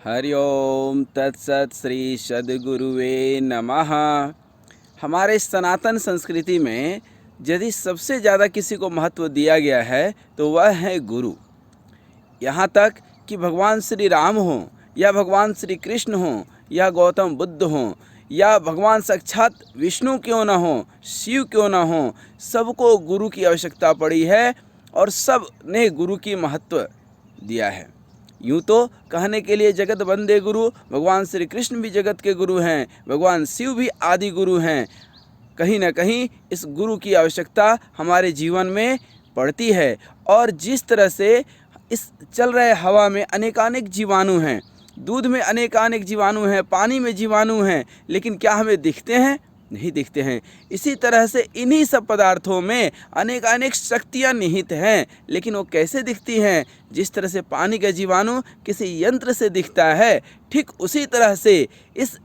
हरि ओम तत्सत श्री सद्गुरुवे नमः। हमारे सनातन संस्कृति में यदि सबसे ज़्यादा किसी को महत्व दिया गया है तो वह है गुरु। यहाँ तक कि भगवान श्री राम हों या भगवान श्री कृष्ण हों या गौतम बुद्ध हों या भगवान साक्षात विष्णु क्यों ना हों, शिव क्यों ना हों, सबको गुरु की आवश्यकता पड़ी है और सब ने गुरु की महत्व दिया है। यूँ तो कहने के लिए जगत वंदे गुरु, भगवान श्री कृष्ण भी जगत के गुरु हैं, भगवान शिव भी आदि गुरु हैं। कहीं ना कहीं इस गुरु की आवश्यकता हमारे जीवन में पड़ती है। और जिस तरह से इस चल रहे हवा में अनेकानेक जीवाणु हैं, दूध में अनेकानेक जीवाणु हैं, पानी में जीवाणु हैं, लेकिन क्या हमें दिखते हैं? नहीं दिखते हैं। इसी तरह से इन्हीं सब पदार्थों में अनेकानेक शक्तियाँ निहित हैं, लेकिन वो कैसे दिखती हैं? जिस तरह से पानी का जीवाणु किसी यंत्र से दिखता है, ठीक उसी तरह से इस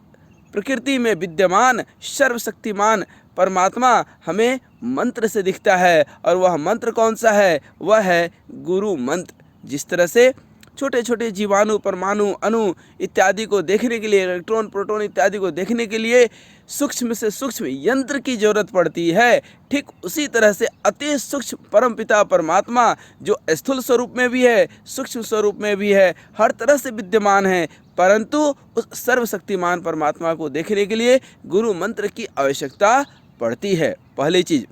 प्रकृति में विद्यमान सर्वशक्तिमान परमात्मा हमें मंत्र से दिखता है। और वह मंत्र कौन सा है? वह है गुरु मंत्र। जिस तरह से छोटे छोटे जीवाणु, परमाणु, अणु इत्यादि को देखने के लिए, इलेक्ट्रॉन, प्रोटॉन इत्यादि को देखने के लिए सूक्ष्म से सूक्ष्म यंत्र की जरूरत पड़ती है, ठीक उसी तरह से अति सूक्ष्म परमपिता परमात्मा जो स्थूल स्वरूप में भी है, सूक्ष्म स्वरूप में भी है, हर तरह से विद्यमान है, परंतु उस सर्वशक्तिमान परमात्मा को देखने के लिए गुरु मंत्र की आवश्यकता पड़ती है, पहली चीज़।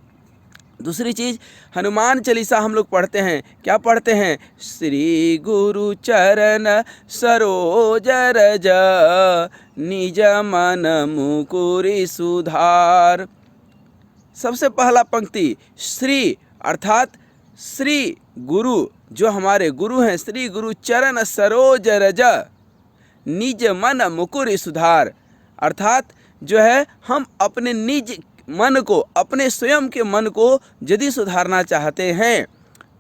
दूसरी चीज़, हनुमान चालीसा हम लोग पढ़ते हैं। क्या पढ़ते हैं? श्री गुरु चरण सरोज रज, निज मन मुकुरि सुधार। सबसे पहला पंक्ति श्री, अर्थात श्री गुरु जो हमारे गुरु हैं, श्री गुरु चरण सरोज रज, निज मन मुकुरि सुधार। अर्थात जो है हम अपने निज मन को, अपने स्वयं के मन को यदि सुधारना चाहते हैं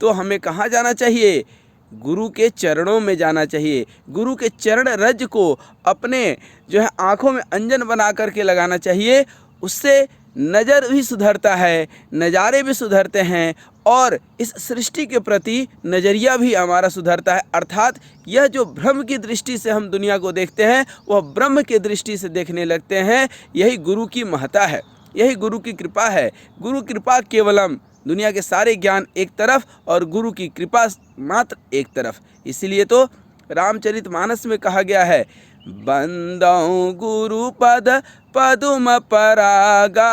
तो हमें कहाँ जाना चाहिए? गुरु के चरणों में जाना चाहिए। गुरु के चरण रज को अपने जो है आँखों में अंजन बना करके लगाना चाहिए। उससे नज़र भी सुधरता है, नज़ारे भी सुधरते हैं और इस सृष्टि के प्रति नज़रिया भी हमारा सुधरता है। अर्थात यह जो ब्रह्म की दृष्टि से हम दुनिया को देखते हैं वह ब्रह्म की दृष्टि से देखने लगते हैं। यही गुरु की महत्ता है, यही गुरु की कृपा है। गुरु कृपा केवलम, दुनिया के सारे ज्ञान एक तरफ और गुरु की कृपा मात्र एक तरफ। इसीलिए तो रामचरितमानस में कहा गया है, बंदौ गुरु पद पदुम परागा,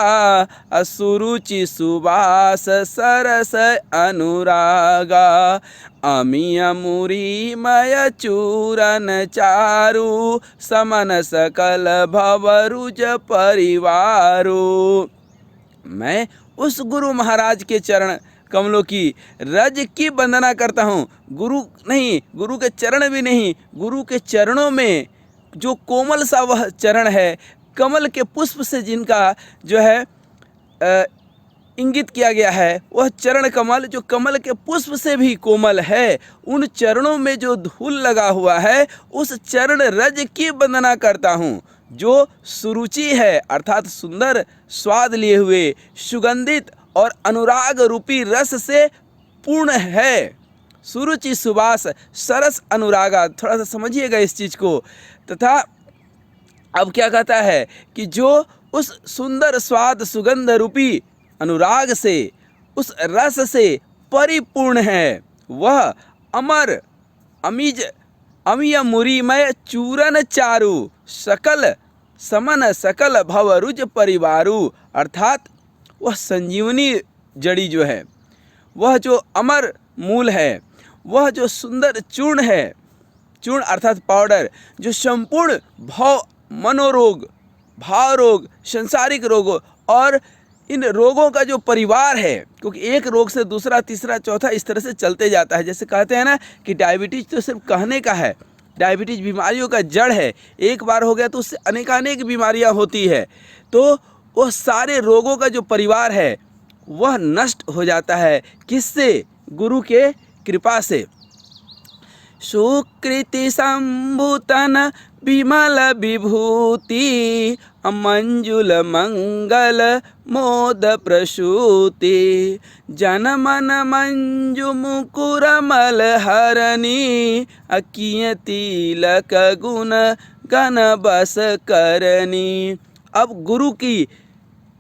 असुरुचि सुबास सरस अनुरागा, अमिय मुरी मय चूरन चारु, समन सकल भवरुज परिवारु। मैं उस गुरु महाराज के चरण कमलों की रज की वंदना करता हूँ। गुरु नहीं, गुरु के चरण भी नहीं, गुरु के चरणों में जो कोमल सा वह चरण है, कमल के पुष्प से जिनका जो है इंगित किया गया है, वह चरण कमल जो कमल के पुष्प से भी कोमल है, उन चरणों में जो धूल लगा हुआ है उस चरण रज की वंदना करता हूँ, जो सुरुचि है अर्थात सुंदर स्वाद लिए हुए, सुगंधित और अनुराग रूपी रस से पूर्ण है। सुरुचि सुबास सरस अनुरागा, थोड़ा सा समझिएगा इस चीज़ को। तथा अब क्या कहता है कि जो उस सुंदर स्वाद सुगंध रूपी अनुराग से, उस रस से परिपूर्ण है, वह अमर अमीज अमिय मुरीमय चूरन चारु, सकल समन सकल भवरुज परिवारु। अर्थात वह संजीवनी जड़ी जो है, वह जो अमर मूल है, वह जो सुंदर चूर्ण है, चूर्ण अर्थात पाउडर, जो संपूर्ण भाव मनोरोग, भाव रोग, संसारिक रोगों और इन रोगों का जो परिवार है, क्योंकि एक रोग से दूसरा, तीसरा, चौथा इस तरह से चलते जाता है। जैसे कहते हैं ना कि डायबिटीज़ तो सिर्फ कहने का है, डायबिटीज़ बीमारियों का जड़ है, एक बार हो गया तो उससे अनेकानेक बीमारियां होती है। तो वह सारे रोगों का जो परिवार है वह नष्ट हो जाता है। किससे? गुरु के कृपा से। सुकृति संभूतन विमल विभूति मंजुल मंगल मोद प्रसूति जनमन मंजु मुकुर मल हरणी अकिय तिलक गुण गण बस करनी। अब गुरु की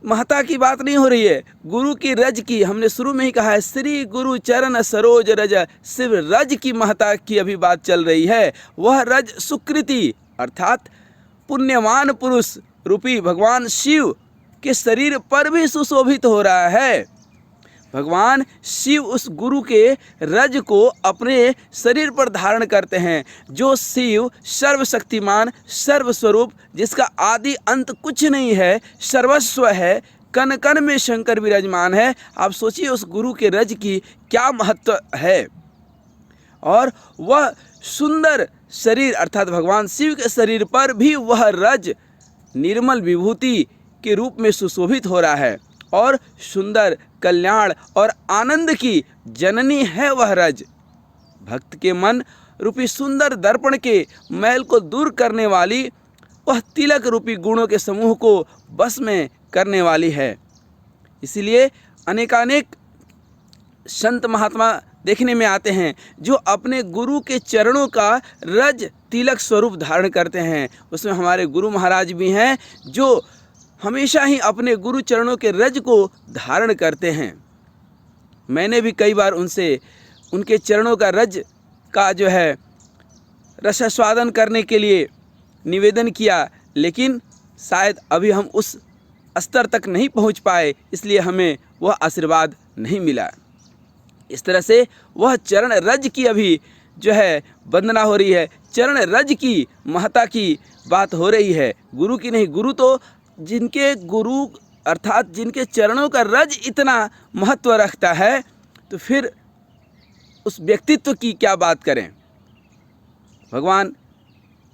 महत्ता की बात नहीं हो रही है, गुरु की रज की। हमने शुरू में ही कहा है श्री गुरु चरण सरोज रज, सिर्फ रज की महत्ता की अभी बात चल रही है। वह रज सुकृति अर्थात पुण्यवान पुरुष रूपी भगवान शिव के शरीर पर भी सुशोभित हो रहा है। भगवान शिव उस गुरु के रज को अपने शरीर पर धारण करते हैं। जो शिव सर्वशक्तिमान सर्वस्वरूप, जिसका आदि अंत कुछ नहीं है, सर्वस्व है, कण कण में शंकर विराजमान है। आप सोचिए उस गुरु के रज की क्या महत्व है। और वह सुंदर शरीर अर्थात भगवान शिव के शरीर पर भी वह रज निर्मल विभूति के रूप में सुशोभित हो रहा है। और सुंदर कल्याण और आनंद की जननी है वह रज। भक्त के मन रूपी सुंदर दर्पण के मैल को दूर करने वाली वह तिलक रूपी गुणों के समूह को बस में करने वाली है। इसीलिए अनेकानेक संत महात्मा देखने में आते हैं जो अपने गुरु के चरणों का रज तिलक स्वरूप धारण करते हैं। उसमें हमारे गुरु महाराज भी हैं जो हमेशा ही अपने गुरु चरणों के रज को धारण करते हैं। मैंने भी कई बार उनसे उनके चरणों का रज का जो है रसास्वादन करने के लिए निवेदन किया, लेकिन शायद अभी हम उस स्तर तक नहीं पहुंच पाए, इसलिए हमें वह आशीर्वाद नहीं मिला। इस तरह से वह चरण रज की अभी जो है वंदना हो रही है, चरण रज की महत्ता की बात हो रही है, गुरु की नहीं। गुरु तो जिनके गुरु अर्थात जिनके चरणों का रज इतना महत्व रखता है, तो फिर उस व्यक्तित्व की क्या बात करें। भगवान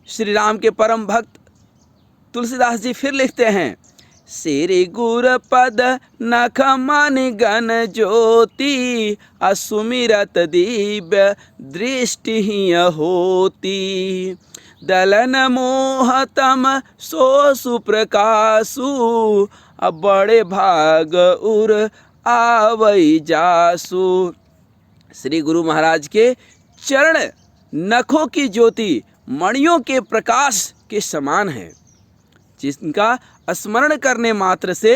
श्री राम के परम भक्त तुलसीदास जी फिर लिखते हैं, श्री गुर पद नख मनि गण ज्योति असुमिरत दिव्य दृष्टि होती दलन मोहतम सो सुप्रकाशु अब बड़े भाग उर आवई जासु। श्री गुरु महाराज के चरण नखों की ज्योति मणियों के प्रकाश के समान है, जिनका स्मरण करने मात्र से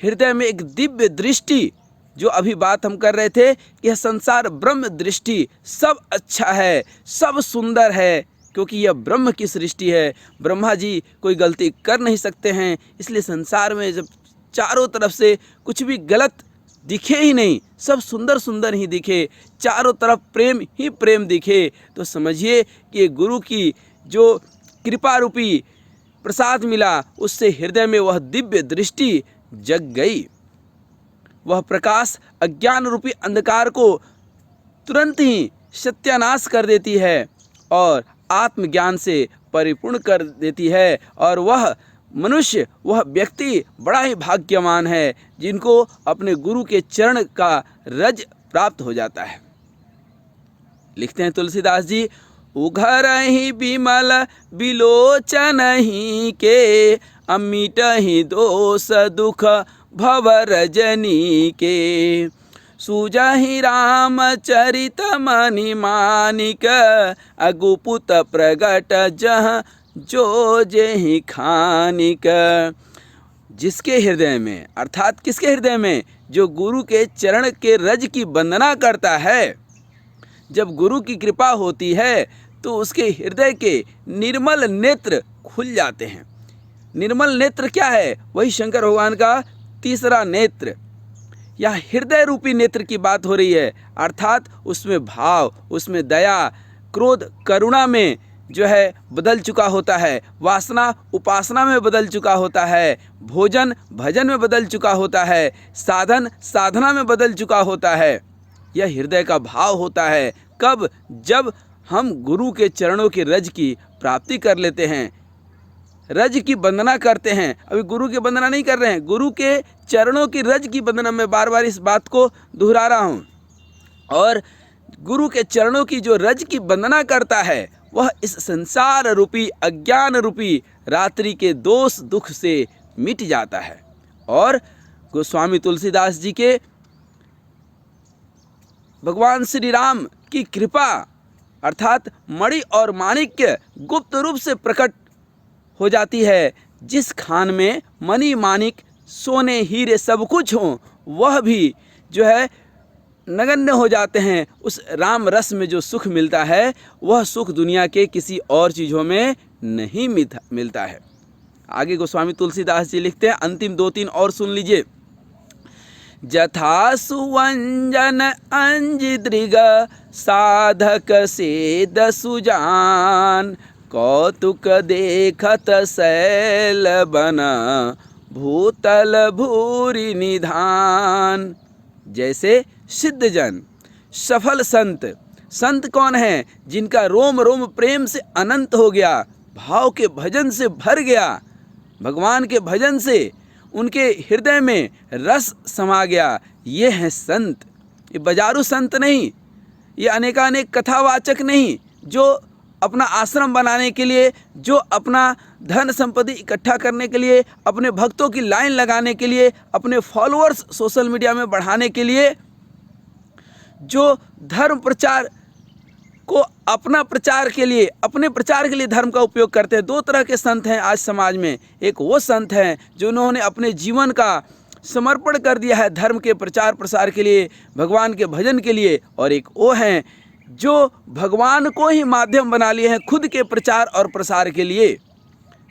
हृदय में एक दिव्य दृष्टि, जो अभी बात हम कर रहे थे, यह संसार ब्रह्म दृष्टि, सब अच्छा है, सब सुंदर है, क्योंकि यह ब्रह्म की सृष्टि है। ब्रह्मा जी कोई गलती कर नहीं सकते हैं, इसलिए संसार में जब चारों तरफ से कुछ भी गलत दिखे ही नहीं, सब सुंदर सुंदर ही दिखे, चारों तरफ प्रेम ही प्रेम दिखे, तो समझिए कि गुरु की जो कृपा रूपी प्रसाद मिला, उससे हृदय में वह दिव्य दृष्टि जग गई। वह प्रकाश अज्ञान रूपी अंधकार को तुरंत ही सत्यानाश कर देती है और आत्मज्ञान से परिपूर्ण कर देती है। और वह मनुष्य, वह व्यक्ति बड़ा ही भाग्यवान है जिनको अपने गुरु के चरण का रज प्राप्त हो जाता है। लिखते हैं तुलसीदास जी, उघर ही बिमल बिलोचन ही के अमिट ही दोष दुख भव रजनी के सुजहि रामचरित मनि मानिक अगुपुत प्रगट जह जो जेहि खानिक। जिसके हृदय में अर्थात किसके हृदय में, जो गुरु के चरण के रज की वंदना करता है, जब गुरु की कृपा होती है तो उसके हृदय के निर्मल नेत्र खुल जाते हैं। निर्मल नेत्र क्या है? वही शंकर भगवान का तीसरा नेत्र या हृदय रूपी नेत्र की बात हो रही है, अर्थात उसमें भाव, उसमें दया, क्रोध करुणा में जो है बदल चुका होता है, वासना उपासना में बदल चुका होता है, भोजन भजन में बदल चुका होता है, साधन साधना में बदल चुका होता है। यह हृदय का भाव होता है। कब? जब हम गुरु के चरणों की रज की प्राप्ति कर लेते हैं, रज की वंदना करते हैं। अभी गुरु की वंदना नहीं कर रहे हैं, गुरु के चरणों की रज की वंदना। मैं बार बार इस बात को दोहरा रहा हूँ। और गुरु के चरणों की जो रज की वंदना करता है वह इस संसार रूपी अज्ञान रूपी रात्रि के दोष दुख से मिट जाता है। और गोस्वामी तुलसीदास जी के भगवान श्री राम की कृपा अर्थात मणि और माणिक्य गुप्त रूप से प्रकट हो जाती है। जिस खान में मणि माणिक सोने हीरे सब कुछ हों वह भी जो है नगण्य हो जाते हैं। उस राम रस में जो सुख मिलता है वह सुख दुनिया के किसी और चीज़ों में नहीं मिलता है। आगे गोस्वामी तुलसीदास जी लिखते हैं, अंतिम 2-3 और सुन लीजिए। जथा सुवंजन अंजिदृग साधक सेद सुजान, कौतुक देखत शैल बन भूतल भूरि निधान। जैसे सिद्धजन सफल संत कौन है? जिनका रोम रोम प्रेम से अनंत हो गया, भाव के भजन से भर गया, भगवान के भजन से उनके हृदय में रस समा गया। ये हैं संत। ये बाजारू संत नहीं, ये अनेकानेक कथावाचक नहीं, जो अपना आश्रम बनाने के लिए, जो अपना धन संपत्ति इकट्ठा करने के लिए, अपने भक्तों की लाइन लगाने के लिए, अपने फॉलोअर्स सोशल मीडिया में बढ़ाने के लिए, जो धर्म प्रचार को अपना प्रचार के लिए, अपने प्रचार के लिए धर्म का उपयोग करते हैं। 2 तरह के संत हैं आज समाज में। एक वो संत हैं जिन्होंने अपने जीवन का समर्पण कर दिया है धर्म के प्रचार प्रसार के लिए, भगवान के भजन के लिए, और एक वो हैं जो भगवान को ही माध्यम बना लिए हैं खुद के प्रचार और प्रसार के लिए।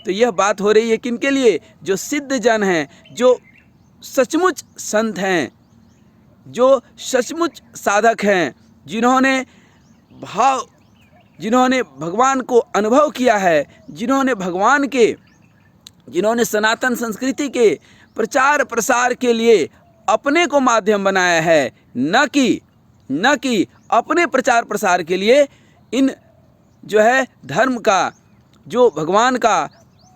तो यह बात हो रही है किनके लिए? जो सिद्ध जन हैं, जो सचमुच संत हैं, जो सचमुच साधक हैं, जिन्होंने भगवान को अनुभव किया है, जिन्होंने सनातन संस्कृति के प्रचार प्रसार के लिए अपने को माध्यम बनाया है, न कि अपने प्रचार प्रसार के लिए इन जो है धर्म का, जो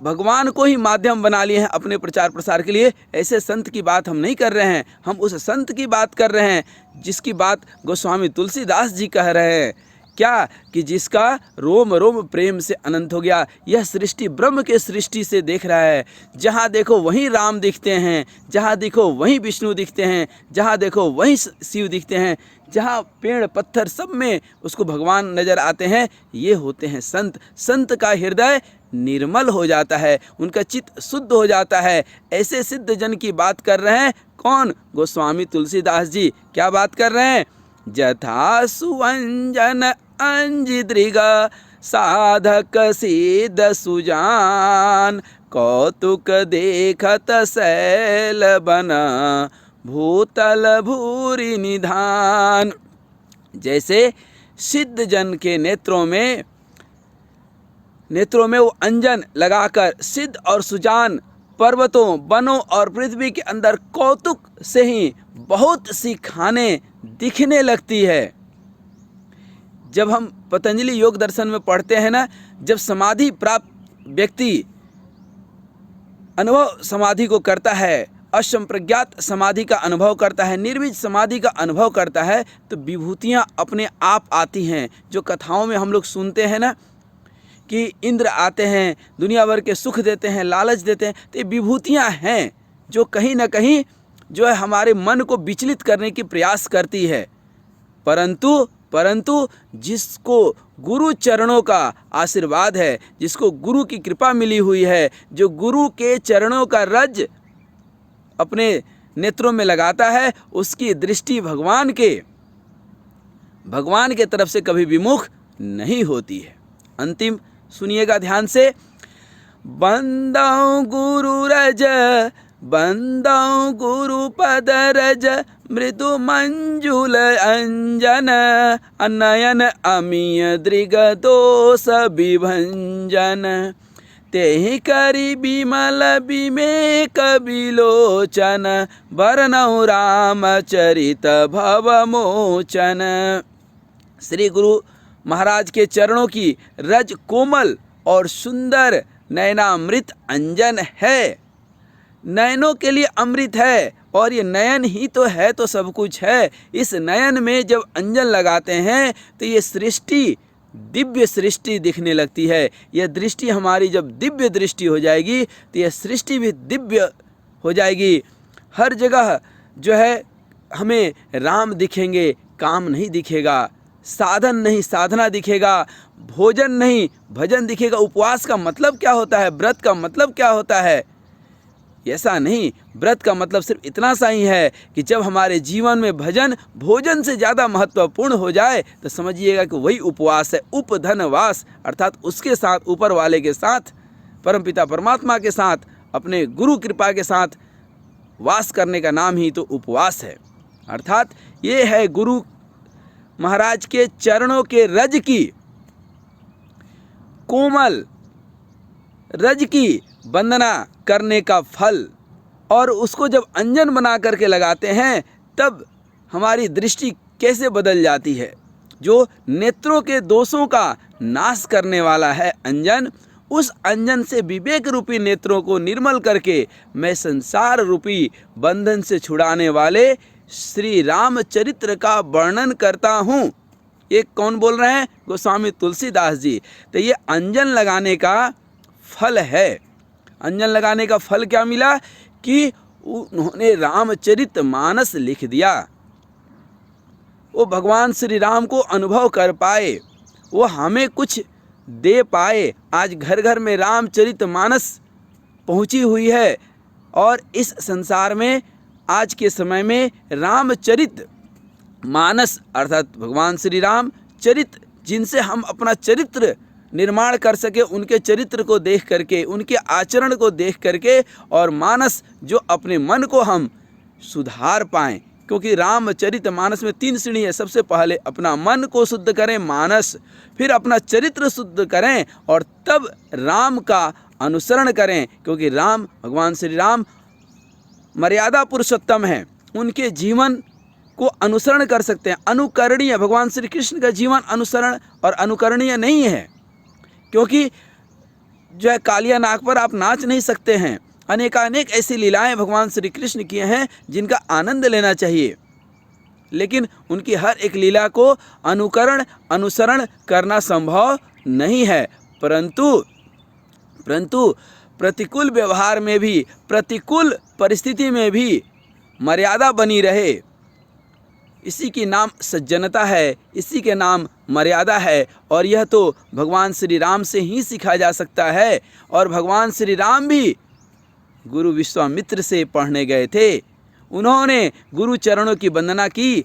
भगवान को ही माध्यम बना लिए हैं अपने प्रचार प्रसार के लिए। ऐसे संत की बात हम नहीं कर रहे हैं, हम उस संत की बात कर रहे हैं जिसकी बात गोस्वामी तुलसीदास जी कह रहे हैं। क्या कि जिसका रोम रोम प्रेम से अनंत हो गया। यह सृष्टि ब्रह्म के सृष्टि से देख रहा है, जहाँ देखो वहीं राम दिखते हैं, जहाँ देखो वहीं विष्णु दिखते हैं, जहाँ देखो वहीं शिव दिखते हैं, जहाँ पेड़ पत्थर सब में उसको भगवान नज़र आते हैं। ये होते हैं संत। संत का हृदय निर्मल हो जाता है, उनका चित्त शुद्ध हो जाता है। ऐसे सिद्ध जन की बात कर रहे हैं। कौन? गोस्वामी तुलसीदास जी। क्या बात कर रहे हैं? जथा सुवंजन अंजिदृग साधक सिद्ध सुजान, कौतुक देखत शैल बन भूतल भूरि निधान। जैसे सिद्ध जन के नेत्रों में वो अंजन लगाकर सिद्ध और सुजान पर्वतों, वनों और पृथ्वी के अंदर कौतुक से ही बहुत सी खानें दिखने लगती है। जब हम पतंजलि योग दर्शन में पढ़ते हैं ना, जब समाधि प्राप्त व्यक्ति अनुभव समाधि को करता है, असंप्रज्ञात समाधि का अनुभव करता है, निर्बीज समाधि का अनुभव करता है, तो विभूतियाँ अपने आप आती हैं। जो कथाओं में हम लोग सुनते हैं ना कि इंद्र आते हैं, दुनिया भर के सुख देते हैं, लालच देते हैं, तो ये विभूतियाँ हैं जो कहीं ना कहीं जो है हमारे मन को विचलित करने की प्रयास करती है। परंतु जिसको गुरु चरणों का आशीर्वाद है, जिसको गुरु की कृपा मिली हुई है, जो गुरु के चरणों का रज अपने नेत्रों में लगाता है, उसकी दृष्टि भगवान के तरफ से कभी विमुख नहीं होती है। अंतिम सुनिएगा ध्यान से। बंदौ गुरु रज, बंदौ गुरु पद रज, मृदु मंजुल अंजन, अनयन अमीय दृग दोष विभंजन, तेहि करि बिमल बिमेक बिलोचन, बरनौ रामचरित भवमोचन। श्री गुरु महाराज के चरणों की रज कोमल और सुंदर नयनामृत अंजन है। नयनों के लिए अमृत है और ये नयन ही तो है, तो सब कुछ है। इस नयन में जब अंजन लगाते हैं तो ये सृष्टि, दिव्य सृष्टि दिखने लगती है। यह दृष्टि हमारी जब दिव्य दृष्टि हो जाएगी तो यह सृष्टि भी दिव्य हो जाएगी। हर जगह जो है हमें राम दिखेंगे, काम नहीं दिखेगा, साधन नहीं साधना दिखेगा, भोजन नहीं भजन दिखेगा। उपवास का मतलब क्या होता है, व्रत का मतलब क्या होता है? ऐसा नहीं, व्रत का मतलब सिर्फ इतना सा ही है कि जब हमारे जीवन में भजन भोजन से ज़्यादा महत्वपूर्ण हो जाए तो समझिएगा कि वही उपवास है। उपधनवास अर्थात उसके साथ, ऊपर वाले के साथ, परमपिता परमात्मा के साथ, अपने गुरु कृपा के साथ वास करने का नाम ही तो उपवास है। अर्थात ये है गुरु महाराज के चरणों के रज की, कोमल रज की वंदना करने का फल। और उसको जब अंजन बना करके लगाते हैं तब हमारी दृष्टि कैसे बदल जाती है। जो नेत्रों के दोषों का नाश करने वाला है अंजन, उस अंजन से विवेक रूपी नेत्रों को निर्मल करके मैं संसार रूपी बंधन से छुड़ाने वाले श्री रामचरित्र का वर्णन करता हूँ। ये कौन बोल रहे हैं? गोस्वामी तुलसीदास जी। तो ये अंजन लगाने का फल है। अंजन लगाने का फल क्या मिला कि उन्होंने रामचरित मानस लिख दिया। वो भगवान श्री राम को अनुभव कर पाए, वो हमें कुछ दे पाए। आज घर घर में रामचरित मानस पहुंची हुई है और इस संसार में आज के समय में रामचरित मानस अर्थात भगवान श्री राम चरित, जिनसे हम अपना चरित्र निर्माण कर सके, उनके चरित्र को देख करके, उनके आचरण को देख करके, और मानस जो अपने मन को हम सुधार पाएं। क्योंकि रामचरित मानस में 3 श्रेणी है। सबसे पहले अपना मन को शुद्ध करें मानस, फिर अपना चरित्र शुद्ध करें और तब राम का अनुसरण करें। क्योंकि राम, भगवान श्री राम मर्यादा पुरुषोत्तम हैं, उनके जीवन को अनुसरण कर सकते हैं, अनुकरणीय। भगवान श्री कृष्ण का जीवन अनुसरण और अनुकरणीय नहीं है, क्योंकि जो है कालिया नाग पर आप नाच नहीं सकते हैं। अनेकानेक ऐसी लीलाएं भगवान श्री कृष्ण किए हैं जिनका आनंद लेना चाहिए, लेकिन उनकी हर एक लीला को अनुकरण अनुसरण करना संभव नहीं है। परंतु प्रतिकूल व्यवहार में भी, प्रतिकूल परिस्थिति में भी मर्यादा बनी रहे, इसी की नाम सज्जनता है, इसी के नाम मर्यादा है। और यह तो भगवान श्री राम से ही सीखा जा सकता है। और भगवान श्री राम भी गुरु विश्वामित्र से पढ़ने गए थे। उन्होंने गुरु चरणों की वंदना की,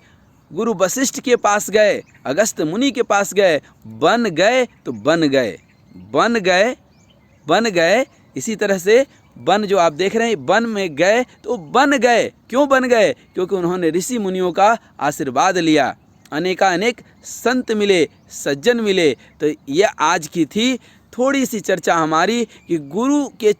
गुरु वशिष्ठ के पास गए, अगस्त मुनि के पास गए, बन गए तो बन गए, बन गए। इसी तरह से वन जो आप देख रहे हैं, वन में गए तो बन गए। क्यों बन गए? क्योंकि उन्होंने ऋषि मुनियों का आशीर्वाद लिया, अनेकानेक संत मिले, सज्जन मिले। तो यह आज की थी थोड़ी सी चर्चा हमारी कि गुरु के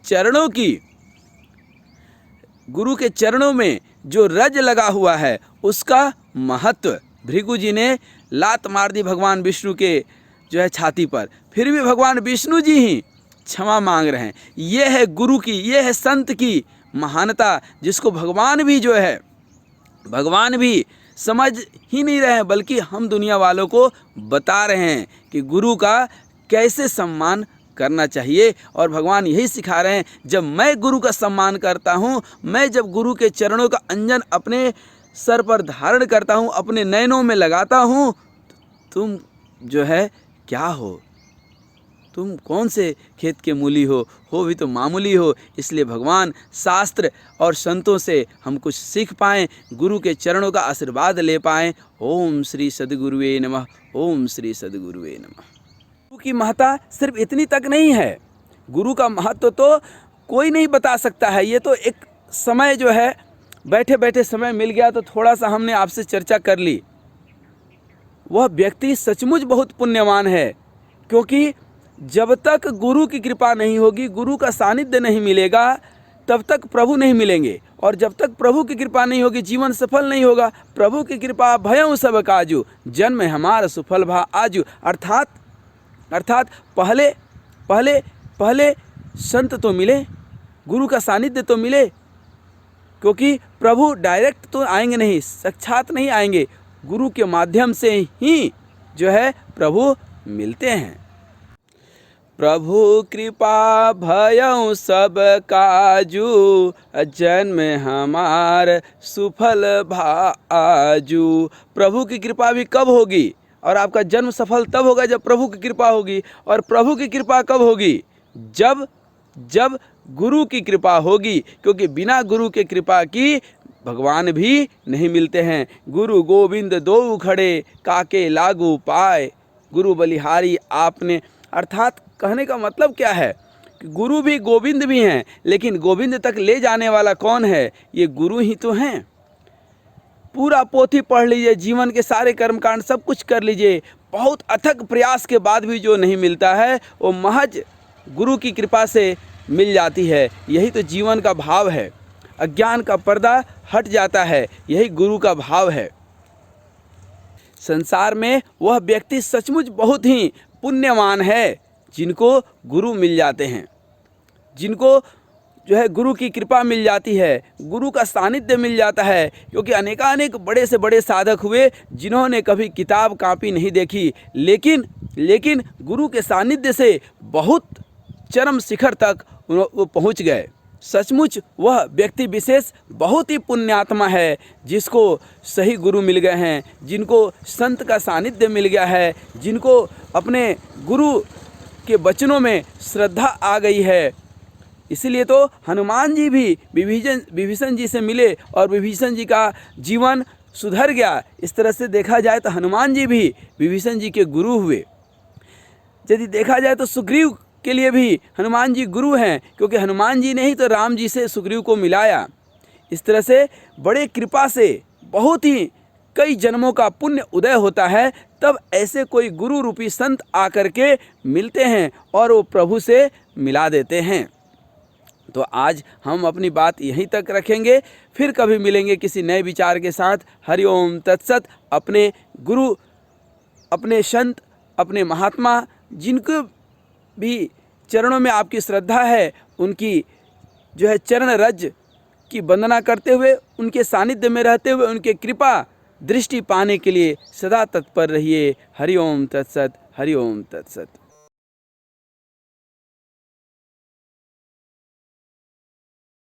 चरणों में जो रज लगा हुआ है उसका महत्व। भृगु जी ने लात मार दी भगवान विष्णु के जो है छाती पर, फिर भी भगवान विष्णु जी ही क्षमा मांग रहे हैं। ये है गुरु की, ये है संत की महानता, जिसको भगवान भी जो है, भगवान भी समझ ही नहीं रहे हैं, बल्कि हम दुनिया वालों को बता रहे हैं कि गुरु का कैसे सम्मान करना चाहिए। और भगवान यही सिखा रहे हैं, जब मैं गुरु का सम्मान करता हूँ, मैं जब गुरु के चरणों का अंजन अपने सर पर धारण करता हूँ, अपने नयनों में लगाता हूँ, तुम जो है क्या हो? तुम कौन से खेत के मूली हो भी तो मामूली हो। इसलिए भगवान, शास्त्र और संतों से हम कुछ सीख पाएँ, गुरु के चरणों का आशीर्वाद ले पाएँ। ओम श्री सद्गुरुवे नमः, ओम श्री सद्गुरुवे नमः। गुरु की महत्ता सिर्फ इतनी तक नहीं है, गुरु का महत्व तो कोई नहीं बता सकता है। ये तो एक समय जो है, बैठे बैठे समय मिल गया तो थोड़ा सा हमने आपसे चर्चा कर ली। वह व्यक्ति सचमुच बहुत पुण्यवान है, क्योंकि जब तक गुरु की कृपा नहीं होगी, गुरु का सानिध्य नहीं मिलेगा, तब तक प्रभु नहीं मिलेंगे। और जब तक प्रभु की कृपा नहीं होगी, जीवन सफल नहीं होगा। प्रभु की कृपा भयं सब काजू, जन्म हमारा सुफल भा आजू। अर्थात पहले संत तो मिले, गुरु का सानिध्य तो मिले, क्योंकि प्रभु डायरेक्ट तो आएंगे नहीं, साक्षात नहीं आएंगे, गुरु के माध्यम से ही जो है प्रभु मिलते हैं। प्रभु कृपा भयउ सब काजू, जन्म हमार सुफल भाजू। प्रभु की कृपा भी कब होगी और आपका जन्म सफल तब होगा जब प्रभु की कृपा होगी। और प्रभु की कृपा कब होगी? जब गुरु की कृपा होगी, क्योंकि बिना गुरु के कृपा की भगवान भी नहीं मिलते हैं। गुरु गोविंद दो खड़े, काके लागू पाए, गुरु बलिहारी आपने। अर्थात कहने का मतलब क्या है कि गुरु भी गोविंद भी हैं, लेकिन गोविंद तक ले जाने वाला कौन है? ये गुरु ही तो हैं। पूरा पोथी पढ़ लीजिए, जीवन के सारे कर्मकांड सब कुछ कर लीजिए, बहुत अथक प्रयास के बाद भी जो नहीं मिलता है वो महज गुरु की कृपा से मिल जाती है। यही तो जीवन का भाव है। अज्ञान का पर्दा हट जाता है, यही गुरु का भाव है। संसार में वह व्यक्ति सचमुच बहुत ही पुण्यवान है जिनको गुरु मिल जाते हैं, जिनको जो है गुरु की कृपा मिल जाती है, गुरु का सानिध्य मिल जाता है। क्योंकि अनेकानेक बड़े से बड़े साधक हुए जिन्होंने कभी किताब कापी नहीं देखी, लेकिन गुरु के सानिध्य से बहुत चरम शिखर तक वो पहुंच गए। सचमुच वह व्यक्ति विशेष बहुत ही पुण्यात्मा है जिसको सही गुरु मिल गए हैं, जिनको संत का सानिध्य मिल गया है, जिनको अपने गुरु के वचनों में श्रद्धा आ गई है। इसीलिए तो हनुमान जी भी विभीषण जी से मिले और विभीषण जी का जीवन सुधर गया। इस तरह से देखा जाए तो हनुमान जी भी विभीषण जी के गुरु हुए। यदि देखा जाए तो सुग्रीव के लिए भी हनुमान जी गुरु हैं, क्योंकि हनुमान जी ने ही तो राम जी से सुग्रीव को मिलाया। इस तरह से बड़े कृपा से बहुत ही कई जन्मों का पुण्य उदय होता है, तब ऐसे कोई गुरु रूपी संत आकर के मिलते हैं और वो प्रभु से मिला देते हैं। तो आज हम अपनी बात यहीं तक रखेंगे, फिर कभी मिलेंगे किसी नए विचार के साथ। हरि ओम तत्सत। अपने गुरु, अपने संत, अपने महात्मा जिनको भी चरणों में आपकी श्रद्धा है, उनकी जो है चरण रज की वंदना करते हुए, उनके सानिध्य में रहते हुए उनके कृपा दृष्टि पाने के लिए सदा तत्पर रहिए। हरि ओम तत्सत। हरि ओम तत्सत।